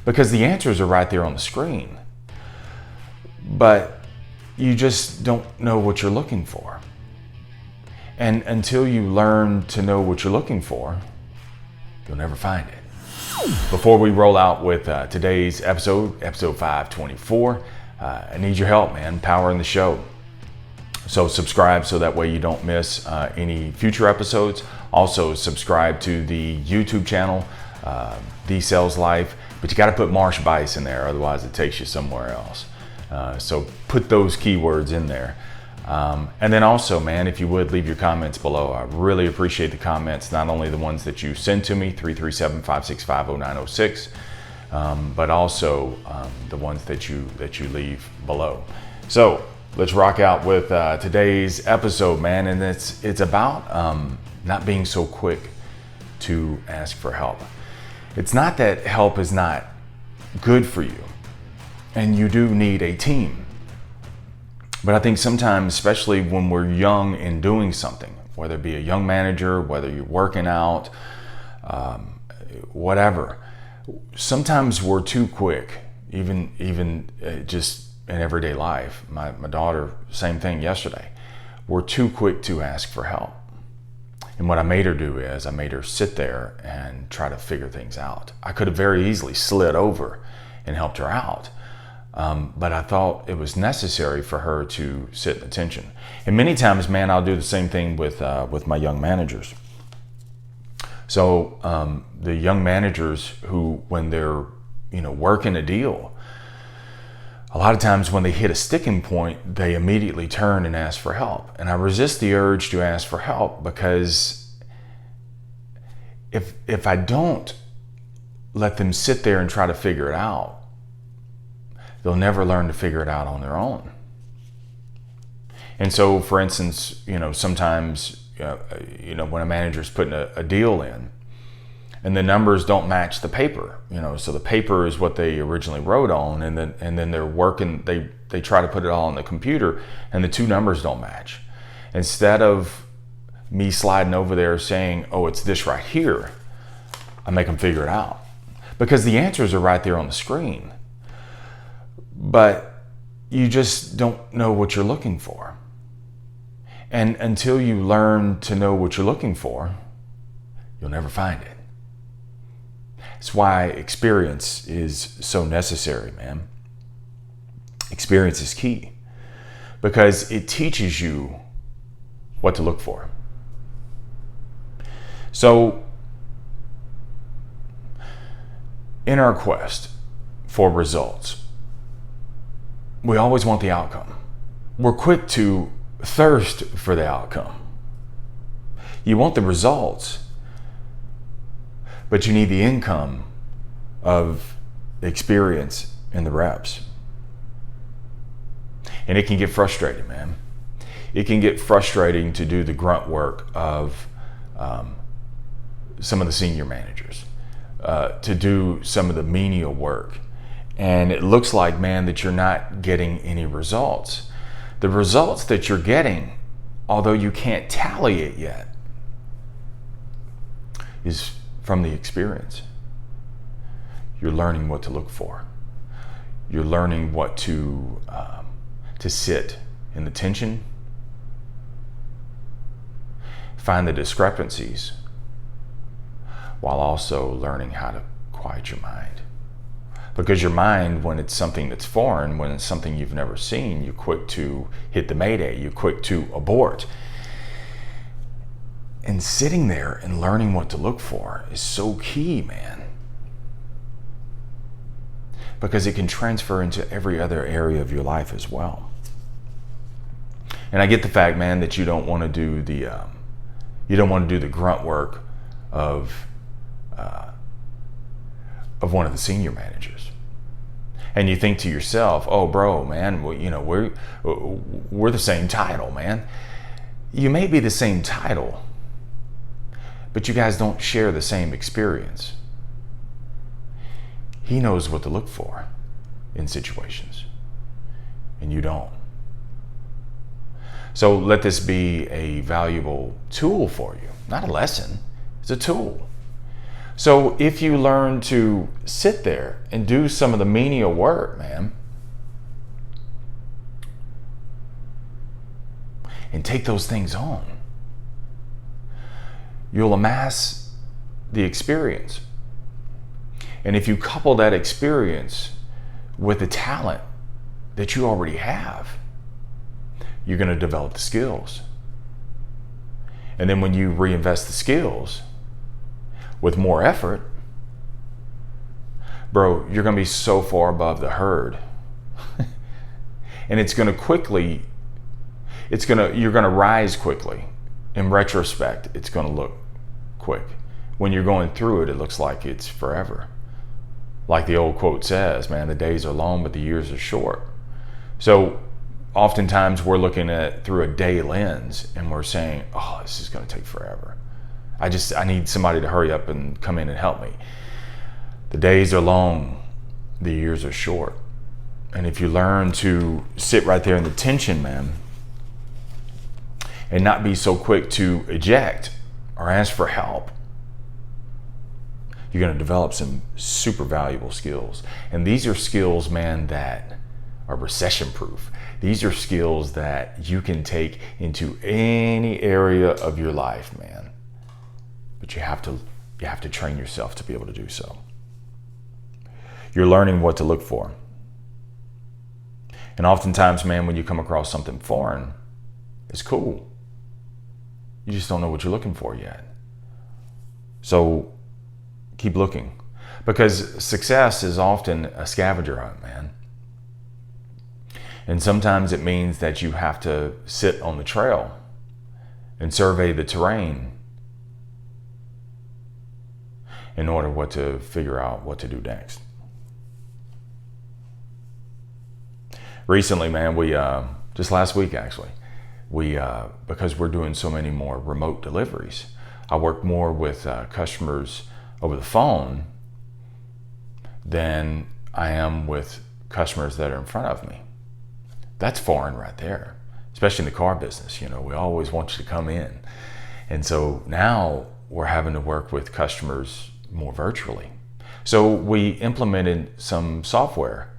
Because the answers are right there on the screen. But you just don't know what you're looking for. And until you learn to know what you're looking for, you'll never find it. Before we roll out with today's episode 524, I need your help, man, powering the show. So subscribe so that way you don't miss any future episodes. Also subscribe to the YouTube channel, The Sales Life, but you got to put Marsh Buice in there, otherwise it takes you somewhere else. So put those keywords in there. And then also, man, if you would leave your comments below. I really appreciate the comments, not only the ones that you send to me, 337-565-0906, but also the ones that you leave below. So let's rock out with today's episode, man. And it's about not being so quick to ask for help. It's not that help is not good for you, and you do need a team. But I think sometimes, especially when we're young and doing something, whether it be a young manager, whether you're working out, whatever, sometimes we're too quick, even just in everyday life. My daughter, same thing yesterday. We're too quick to ask for help. And what I made her do is I made her sit there and try to figure things out. I could have very easily slid over and helped her out. But I thought it was necessary for her to sit in attention. And many times, man, I'll do the same thing with my young managers. So the young managers who, when they're working a deal, a lot of times when they hit a sticking point, they immediately turn and ask for help. And I resist the urge to ask for help, because if I don't let them sit there and try to figure it out, they'll never learn to figure it out on their own. And so, for instance, sometimes, when a manager's putting a deal in and the numbers don't match the paper, so the paper is what they originally wrote on, and then they're working, they try to put it all on the computer and the two numbers don't match. Instead of me sliding over there saying, oh, it's this right here, I make them figure it out, because the answers are right there on the screen. But you just don't know what you're looking for. And until you learn to know what you're looking for, you'll never find it. That's why experience is so necessary, man. Experience is key, because it teaches you what to look for. So, in our quest for results, we always want the outcome. We're quick to thirst for the outcome. You want the results, but you need the income of the experience and the reps. And it can get frustrating, man. It can get frustrating to do the grunt work of some of the senior managers, to do some of the menial work. And it looks like, man, that you're not getting any results. The results that you're getting, although you can't tally it yet, is from the experience. You're learning what to look for. You're learning what to sit in the tension, find the discrepancies, while also learning how to quiet your mind. Because your mind, when it's something that's foreign, when it's something you've never seen, you're quick to hit the Mayday, you're quick to abort. And sitting there and learning what to look for is so key, man. Because it can transfer into every other area of your life as well. And I get the fact, man, that you don't want to do the grunt work of one of the senior managers. And you think to yourself, oh, bro, man, well, we're the same title, man. You may be the same title, but you guys don't share the same experience. He knows what to look for in situations, and you don't. So let this be a valuable tool for you. Not a lesson, it's a tool. So if you learn to sit there and do some of the menial work, man, and take those things on, you'll amass the experience. And if you couple that experience with the talent that you already have, you're going to develop the skills. And then when you reinvest the skills with more effort, bro, you're going to be so far above the herd. And it's going to quickly, you're going to rise quickly. In retrospect, it's going to look quick. When you're going through it, it looks like it's forever. Like the old quote says, man, the days are long, but the years are short. So oftentimes we're looking at through a day lens and we're saying, oh, this is going to take forever. I need somebody to hurry up and come in and help me. The days are long, the years are short. And if you learn to sit right there in the tension, man, and not be so quick to eject or ask for help, you're going to develop some super valuable skills. And these are skills, man, that are recession proof. These are skills that you can take into any area of your life, man. But you have to train yourself to be able to do so. You're learning what to look for. And oftentimes, man, when you come across something foreign, it's cool. You just don't know what you're looking for yet. So keep looking, because success is often a scavenger hunt, man. And sometimes it means that you have to sit on the trail and survey the terrain in order to figure out what to do next. Recently, man, we just last week actually, because we're doing so many more remote deliveries, I work more with customers over the phone than I am with customers that are in front of me. That's foreign right there, especially in the car business. You know, we always want you to come in. And so now we're having to work with customers more virtually. So we implemented some software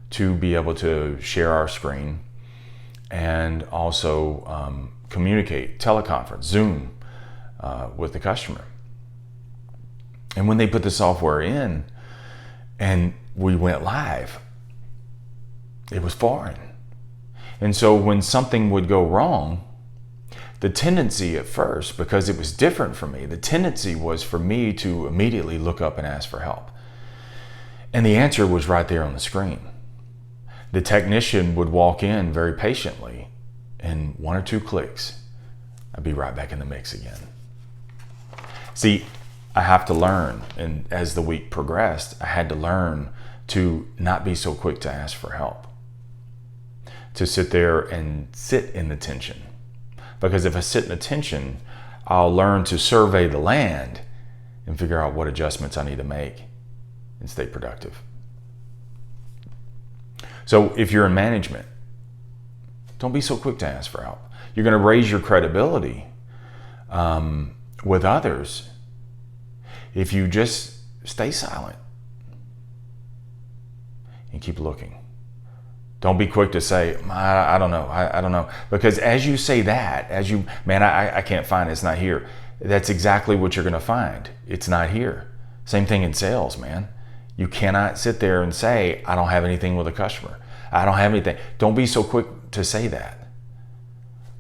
to be able to share our screen and also communicate, teleconference, Zoom with the customer. And when they put the software in and we went live, it was foreign. And so when something would go wrong, the tendency at first, because it was different for me, the tendency was for me to immediately look up and ask for help. And the answer was right there on the screen. The technician would walk in very patiently, and 1 or 2 clicks, I'd be right back in the mix again. See, I have to learn, and as the week progressed, I had to learn to not be so quick to ask for help. To sit there and sit in the tension. Because if I sit in the tension, I'll learn to survey the land and figure out what adjustments I need to make and stay productive. So if you're in management, don't be so quick to ask for help. You're going to raise your credibility with others if you just stay silent and keep looking. Don't be quick to say, I don't know, I don't know. Because as you say that, I can't find it, it's not here. That's exactly what you're going to find. It's not here. Same thing in sales, man. You cannot sit there and say, I don't have anything with a customer. I don't have anything. Don't be so quick to say that.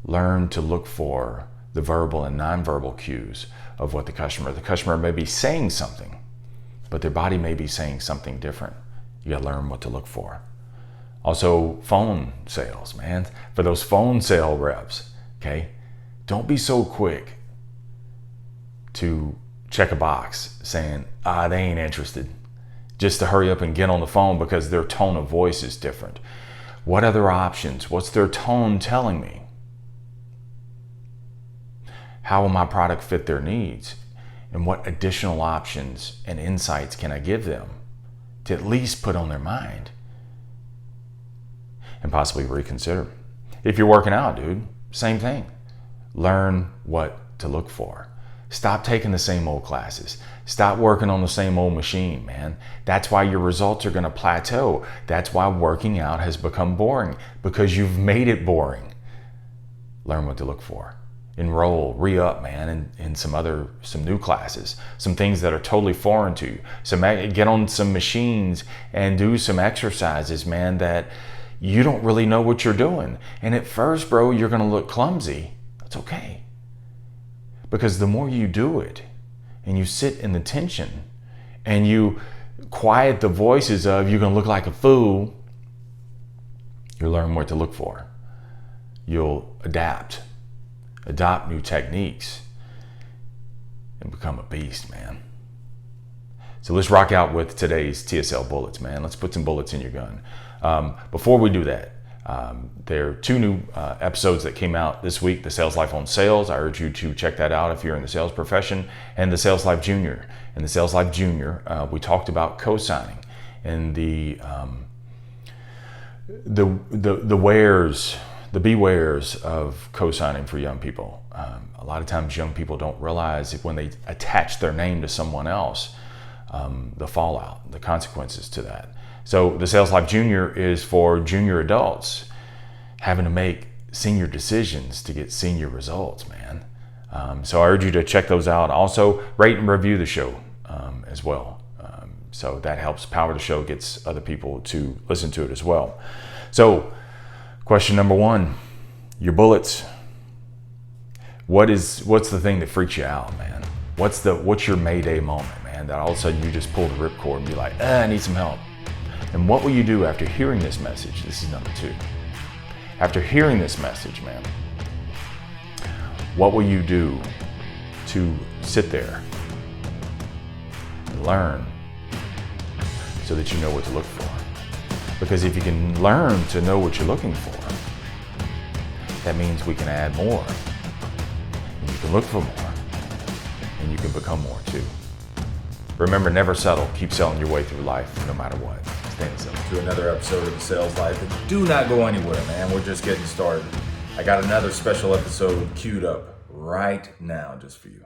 Learn to look for the verbal and nonverbal cues of what the customer may be saying something, but their body may be saying something different. You got to learn what to look for. Also, phone sales, man. For those phone sale reps, okay? Don't be so quick to check a box saying, they ain't interested, just to hurry up and get on the phone because their tone of voice is different. What other options? What's their tone telling me? How will my product fit their needs? And what additional options and insights can I give them to at least put on their mind and possibly reconsider? If you're working out, dude, same thing. Learn what to look for. Stop taking the same old classes. Stop working on the same old machine, man. That's why your results are going to plateau. That's why working out has become boring, because you've made it boring. Learn what to look for. Enroll, re-up, man, in some new classes, some things that are totally foreign to you. Get on some machines and do some exercises, man, that you don't really know what you're doing. And at first, bro, you're going to look clumsy. That's okay. Because the more you do it and you sit in the tension and you quiet the voices of you're going to look like a fool, you'll learn what to look for. You'll adopt new techniques, and become a beast, man. So let's rock out with today's TSL bullets, man. Let's put some bullets in your gun. Before we do that, there are 2 new episodes that came out this week, the Sales Life on Sales. I urge you to check that out if you're in the sales profession, and the Sales Life Junior. In the Sales Life Junior, we talked about co-signing and the bewares of co-signing for young people. A lot of times young people don't realize when they attach their name to someone else, the fallout, the consequences to that. So the Sales Life Junior is for junior adults having to make senior decisions to get senior results, man. So I urge you to check those out. Also, rate and review the show as well. So that helps power the show, gets other people to listen to it as well. So question number 1, your bullets. What's the thing that freaks you out, man? What's your Mayday moment, man, that all of a sudden you just pull the ripcord and be like, I need some help? And what will you do after hearing this message? This is number 2. After hearing this message, man, what will you do to sit there and learn so that you know what to look for? Because if you can learn to know what you're looking for, that means we can add more. And you can look for more. And you can become more too. Remember, never settle. Keep selling your way through life no matter what. Stay in sales. To another episode of The Sales Life. And do not go anywhere, man. We're just getting started. I got another special episode queued up right now just for you.